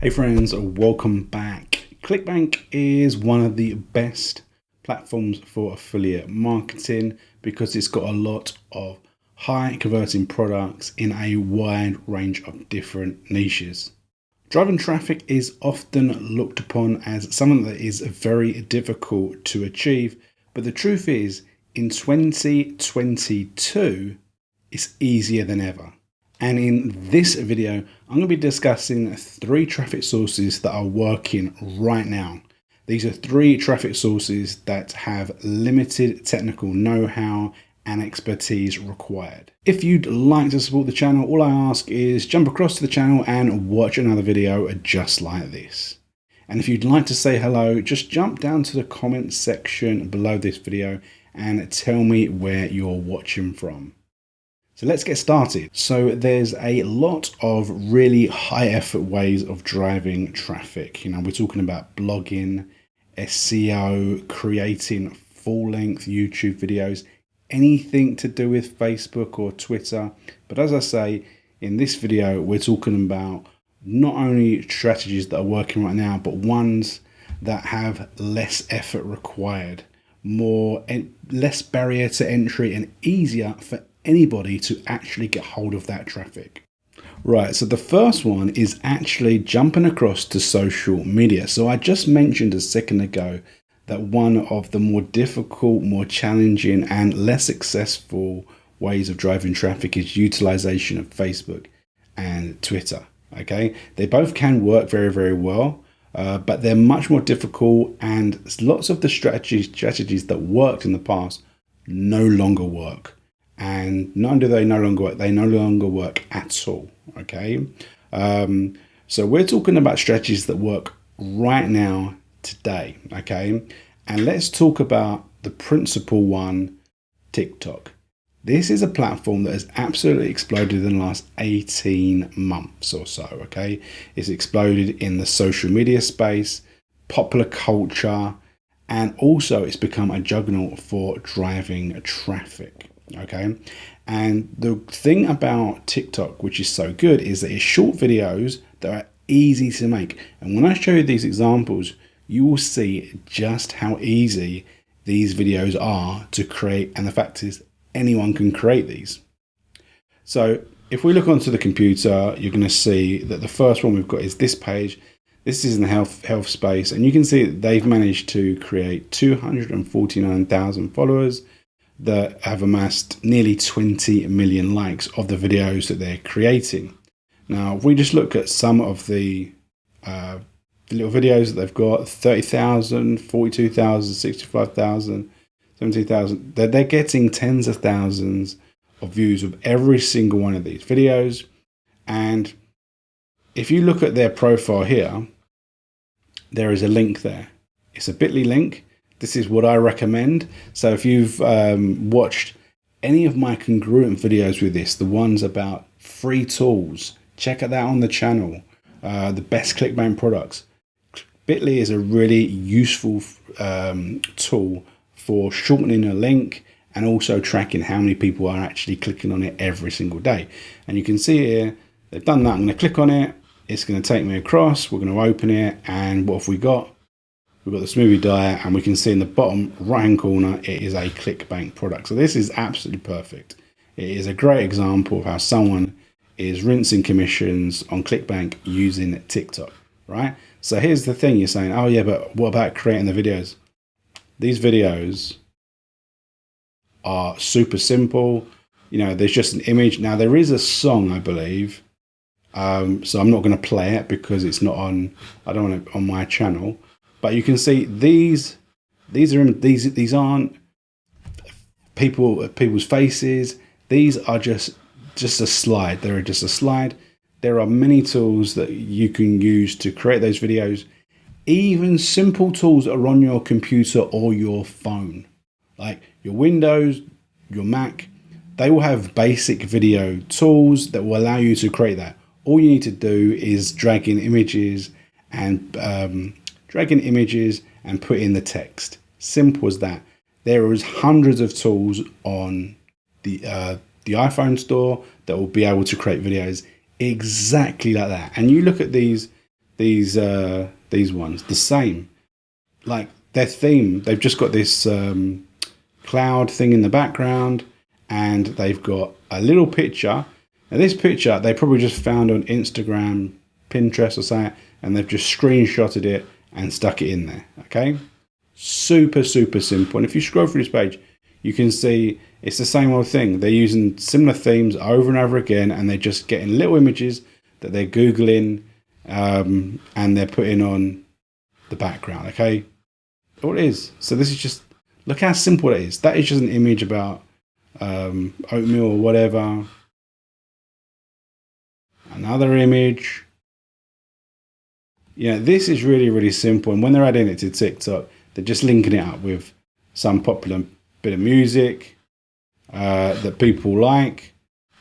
Hey friends, welcome back. Clickbank is one of the best platforms for affiliate marketing because it's got a lot of high converting products in a wide range of different niches. Driving traffic is often looked upon as something that is very difficult to achieve, but the truth is in 2022, it's easier than ever. And in this video, I'm going to be discussing 3 traffic sources that are working right now. These are 3 traffic sources that have limited technical know-how and expertise required. If you'd like to support the channel, all I ask is jump across to the channel and watch another video just like this. And if you'd like to say hello, just jump down to the comment section below this video and tell me where you're watching from. So let's get started. So there's a lot of really high effort ways of driving traffic. You know, we're talking about blogging, SEO, creating full length YouTube videos, anything to do with Facebook or Twitter. But as I say, in this video, we're talking about not only strategies that are working right now, but ones that have less effort required, less barrier to entry and easier for anybody to actually get hold of that traffic. Right, so the first one is actually jumping across to social media. So I just mentioned a second ago that one of the more difficult, more challenging and less successful ways of driving traffic is utilization of Facebook and Twitter. Okay, they both can work very, very well, but they're much more difficult, and lots of the strategies that worked in the past no longer work. And not only do they no longer work, they no longer work at all. Okay, so we're talking about strategies that work right now, today. Okay, and let's talk about the principal one, TikTok. This is a platform that has absolutely exploded in the last 18 months or so. Okay, it's exploded in the social media space, popular culture, and also it's become a juggernaut for driving traffic. Okay, and the thing about TikTok, which is so good, is that it's short videos that are easy to make. And when I show you these examples, you will see just how easy these videos are to create. And the fact is, anyone can create these. So if we look onto the computer, you're going to see that the first one we've got is this page. This is in the health space, and you can see that they've managed to create 249,000 followers that have amassed nearly 20 million likes of the videos that they're creating. Now, if we just look at some of the little videos that they've got, 30,000, 42,000, 65,000, 70,000, they're getting tens of thousands of views of every single one of these videos. And if you look at their profile here, there is a link there. It's a bit.ly link. This is what I recommend. So if you've watched any of my congruent videos with this, the ones about free tools, check that out on the channel, the best Clickbank products. Bit.ly is a really useful tool for shortening a link and also tracking how many people are actually clicking on it every single day. And you can see here, they've done that. I'm going to click on it. It's going to take me across. We're going to open it. And what have we got? We've got the smoothie diet, and we can see in the bottom right hand corner it is a Clickbank product. So this is absolutely perfect. It is a great example of how someone is rinsing commissions on Clickbank using TikTok, right? So here's the thing, you're saying, oh yeah, but what about creating the videos? These videos are super simple. You know, there's just an image. Now there is a song, I believe. So I'm not going to play it because it's not on, I don't want it on my channel. But you can see these aren't people's faces. These are just a slide. They're just a slide. There are many tools that you can use to create those videos. Even simple tools that are on your computer or your phone, like your Windows, your Mac, they will have basic video tools that will allow you to create that. All you need to do is drag in images and put in the text. Simple as that. There is hundreds of tools on the iPhone store that will be able to create videos exactly like that. And you look at these these ones, the same. Like their theme, they've just got this cloud thing in the background, and they've got a little picture. Now this picture they probably just found on Instagram, Pinterest or something, and they've just screenshotted it and stuck it in there. Okay, super simple. And if you scroll through this page, you can see it's the same old thing. They're using similar themes over and over again, and they're just getting little images that they're Googling, and they're putting on the background. Okay, all it is. So this is just, look how simple it is. That is just an image about oatmeal or whatever. Another image. Yeah, this is really simple. And when they're adding it to TikTok, they're just linking it up with some popular bit of music that people like,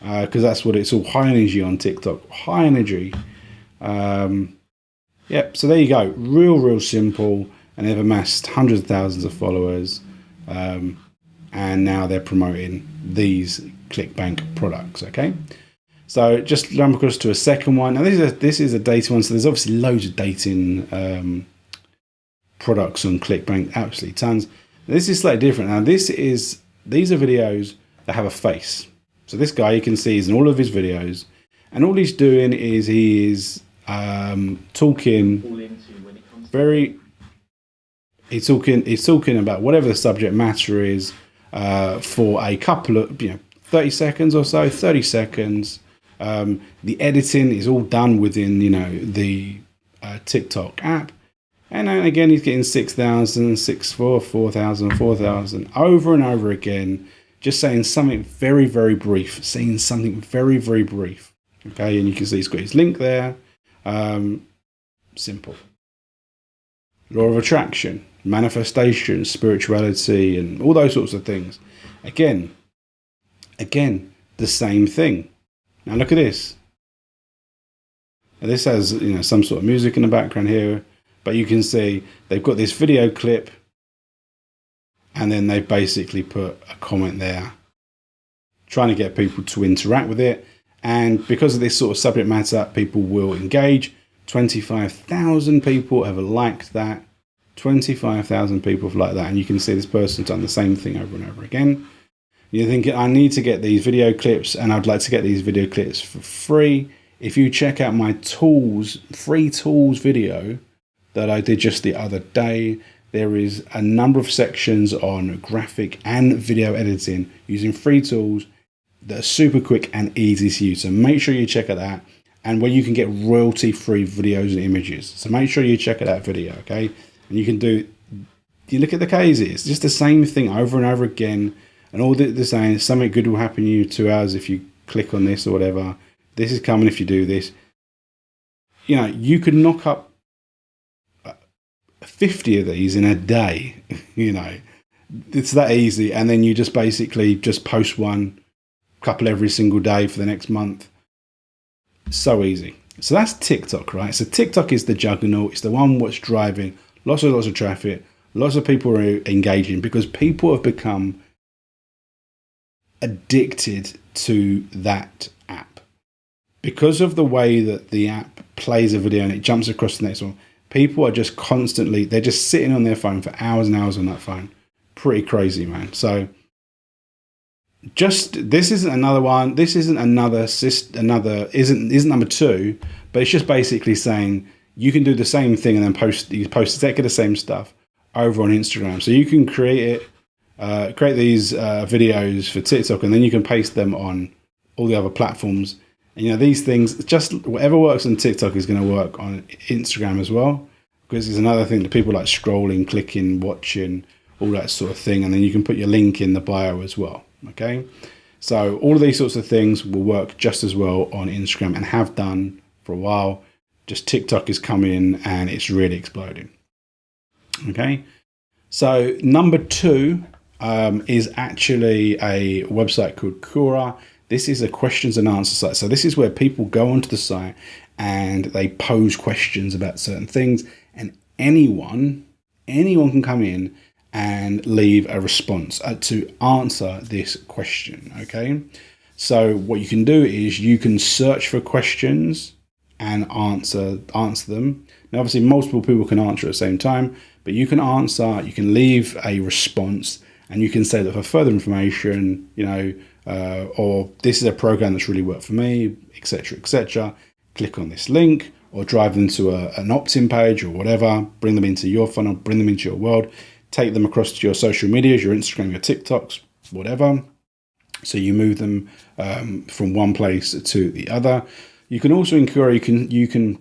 because that's what it's all, high energy on TikTok. High energy. Yep, so there you go. Real simple. And they've amassed hundreds of thousands of followers. And now they're promoting these Clickbank products. Okay. So just jump across to a second one. Now this is a dating one. So there's obviously loads of dating products on Clickbank, absolutely tons. This is slightly different. Now these are videos that have a face. So this guy, you can see, is in all of his videos, and all he's doing is he is talking very. He's talking about whatever the subject matter is for a couple of 30 seconds or so, 30 seconds. The editing is all done within the TikTok app, and then again he's getting 6,000, 4,000, 4,000 over and over again, just saying something very brief, saying something very brief. Okay, and you can see he's got his link there. Simple. Law of attraction, manifestation, spirituality, and all those sorts of things. Again, the same thing. Now look at this. Now this has some sort of music in the background here, but you can see they've got this video clip, and then they basically put a comment there, trying to get people to interact with it. And because of this sort of subject matter, people will engage. 25,000 people have liked that. 25,000 people have liked that, and you can see this person's done the same thing over and over again. You're thinking, I need to get these video clips, and I'd like to get these video clips for free. If you check out my free tools video that I did just the other day, there is a number of sections on graphic and video editing using free tools that are super quick and easy to use. So make sure you check out that, and where you can get royalty-free videos and images. So make sure you check out that video, okay? And you can do, you look at the cases, it's just the same thing over and over again. And all they're saying is something good will happen to you in 2 hours if you click on this or whatever. This is coming if you do this. You could knock up 50 of these in a day. It's that easy. And then you just basically just post one, couple every single day for the next month. So easy. So that's TikTok, right? So TikTok is the juggernaut. It's the one what's driving lots of traffic. Lots of people are engaging because people have become addicted to that app. Because of the way that the app plays a video and it jumps across the next one, people are just constantly, they're just sitting on their phone for hours and hours on that phone. Pretty crazy, man. So this isn't another one. This isn't isn't number two, but it's just basically saying you can do the same thing and then post exactly the same stuff over on Instagram. So you can create these videos for TikTok, and then you can paste them on all the other platforms. And these things, just whatever works on TikTok is going to work on Instagram as well, because it's another thing that people like scrolling, clicking, watching, all that sort of thing. And then you can put your link in the bio as well. Okay, so all of these sorts of things will work just as well on Instagram and have done for a while. Just TikTok is coming in and it's really exploding. Okay, so number two is actually a website called Quora. This is a questions and answer site. So this is where people go onto the site and they pose questions about certain things, and anyone can come in and leave a response to answer this question. Okay, so what you can do is you can search for questions and answer them. Now, obviously, multiple people can answer at the same time, but you can answer, you can leave a response, and you can say that for further information, or this is a program that's really worked for me, etc., etc. Click on this link, or drive them to an opt-in page or whatever, bring them into your funnel, bring them into your world, take them across to your social medias, your Instagram, your TikToks, whatever. So you move them from one place to the other. You can also encourage, you can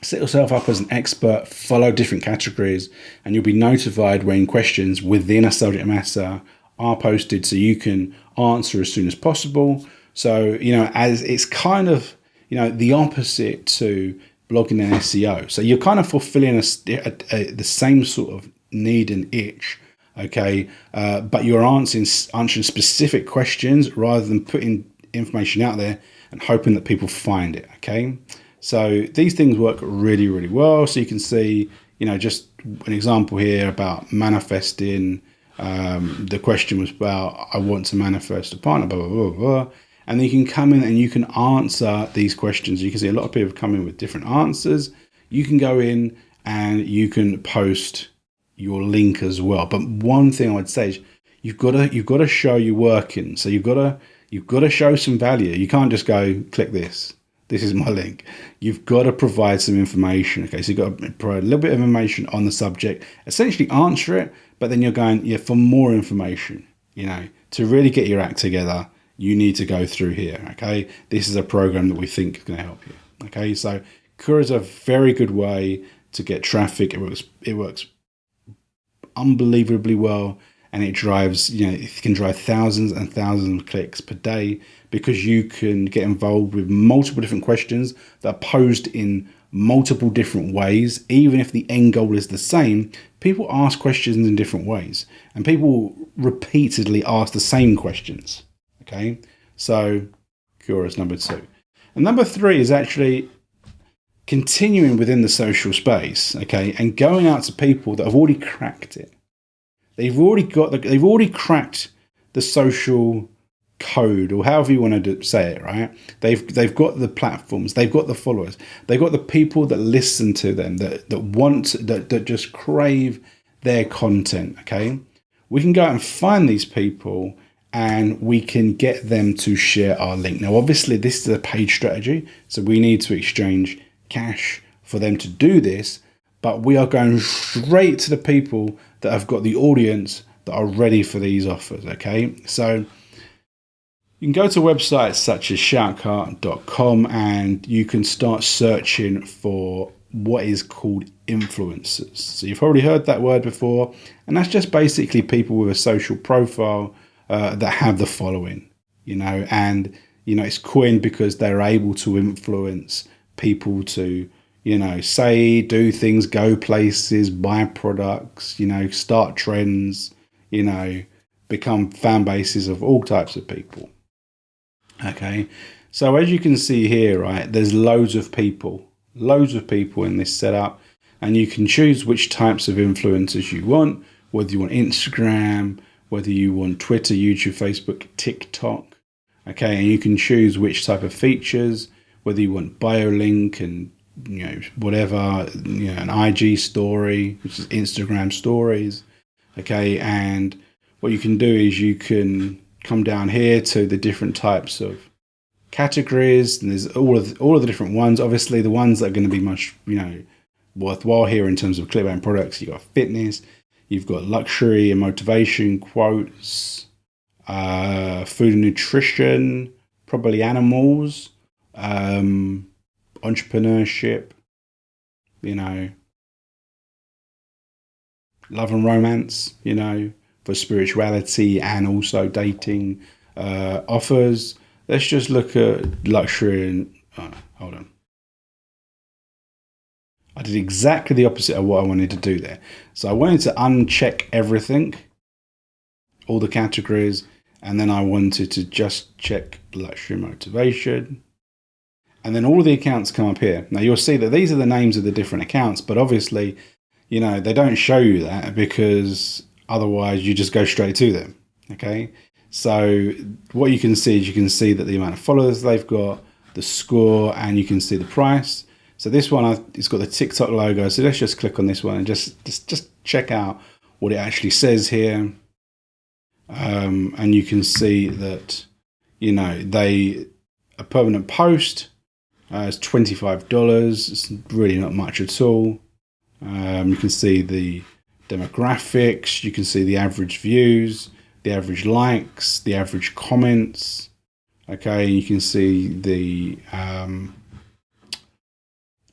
set yourself up as an expert, follow different categories, and you'll be notified when questions within a subject matter are posted so you can answer as soon as possible. So, as it's kind of, the opposite to blogging and SEO. So you're kind of fulfilling the same sort of need and itch, okay? But you're answering specific questions rather than putting information out there and hoping that people find it, okay? So these things work really, really well. So you can see, just an example here about manifesting. The question was about, I want to manifest a partner, blah, blah, blah, blah. And then you can come in and you can answer these questions. You can see a lot of people come in with different answers. You can go in and you can post your link as well. But one thing I would say is you've got to show you're working. So you've got to show some value. You can't just go click this. This is my link. You've got to provide some information. Okay, so you've got to provide a little bit of information on the subject, essentially answer it, but then you're going, for more information, to really get your act together, you need to go through here. Okay, this is a program that we think is going to help you. Okay, so Quora is a very good way to get traffic. It works unbelievably well, and it drives, it can drive thousands and thousands of clicks per day because you can get involved with multiple different questions that are posed in multiple different ways. Even if the end goal is the same, people ask questions in different ways, and people repeatedly ask the same questions. Okay, so Quora is number 2. And number 3 is actually continuing within the social space, okay, and going out to people that have already cracked it. They've already cracked the social code, or however you want to say it, right? They've got the platforms, they've got the followers, they've got the people that listen to them, that just crave their content. Okay, we can go out and find these people, and we can get them to share our link. Now, obviously, this is a paid strategy, so we need to exchange cash for them to do this, but we are going straight to the people that have got the audience that are ready for these offers, okay? So you can go to websites such as shoutcart.com, and you can start searching for what is called influencers. So you've probably heard that word before, and that's just basically people with a social profile that have the following, and it's coined because they're able to influence people to, say, do things, go places, buy products, start trends, become fan bases of all types of people. Okay, so as you can see here, right, there's loads of people in this setup, and you can choose which types of influencers you want, whether you want Instagram, whether you want Twitter, YouTube, Facebook, TikTok. Okay, and you can choose which type of features, whether you want bio link and whatever, an IG story, which is Instagram stories. Okay, and what you can do is you can come down here to the different types of categories, and there's all of the different ones. Obviously, the ones that are going to be much worthwhile here in terms of Clickbank products, you've got fitness, you've got luxury and motivation, quotes, food and nutrition, probably animals, entrepreneurship, love and romance, for spirituality, and also dating offers. Let's just look at luxury and hold on. I did exactly the opposite of what I wanted to do there. So I wanted to uncheck everything, all the categories, and then I wanted to just check luxury motivation. And then all of the accounts come up here. Now you'll see that these are the names of the different accounts, but obviously, they don't show you that because otherwise you just go straight to them. Okay. So what you can see is that the amount of followers they've got, the score, and you can see the price. So this one, it's got the TikTok logo. So let's just click on this one and just check out what it actually says here. And you can see that, you know, a permanent post is $25. It's really not much at all. You can see the demographics. You can see the average views, the average likes, the average comments. Okay, you can see the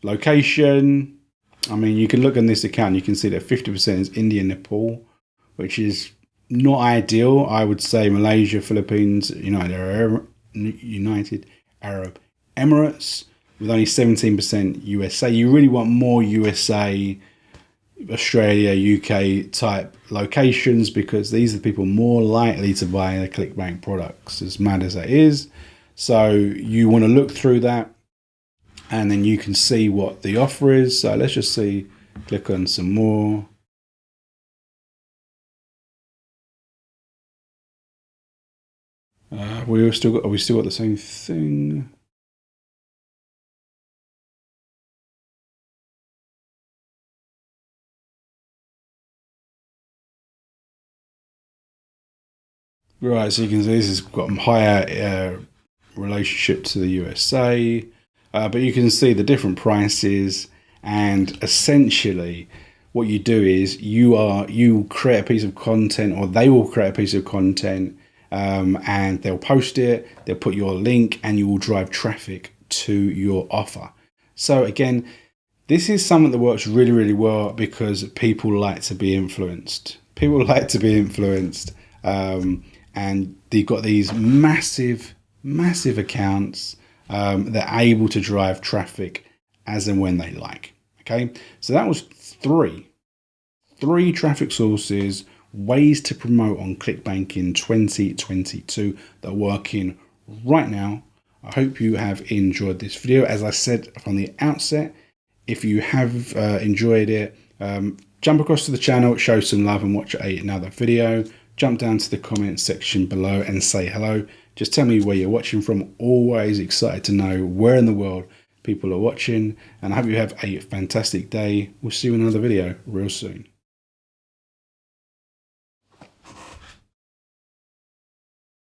location. I mean, you can look on this account. You can see that 50% is India, Nepal, which is not ideal. I would say Malaysia, Philippines, United Arab Emirates, with only 17% USA. You really want more USA, Australia, UK type locations, because these are the people more likely to buy the Clickbank products, as mad as that is. So you want to look through that, and then you can see what the offer is. So let's just see, click on some more. We still got the same thing. Right, so you can see this has got a higher relationship to the USA, but you can see the different prices, and essentially what you do is you create a piece of content, or they will create a piece of content, and they'll post it, they'll put your link, and you will drive traffic to your offer. So again, this is something that works really, really well, because people like to be influenced. People like to be influenced. And they've got these massive accounts that are able to drive traffic as and when they like. Okay, so that was three traffic sources, ways to promote on Clickbank in 2022 that are working right now. I hope you have enjoyed this video. As I said from the outset, if you have enjoyed it, jump across to the channel, show some love, and watch another video. Jump down to the comment section below and say hello. Just tell me where you're watching from. Always excited to know where in the world people are watching. And I hope you have a fantastic day. We'll see you in another video real soon.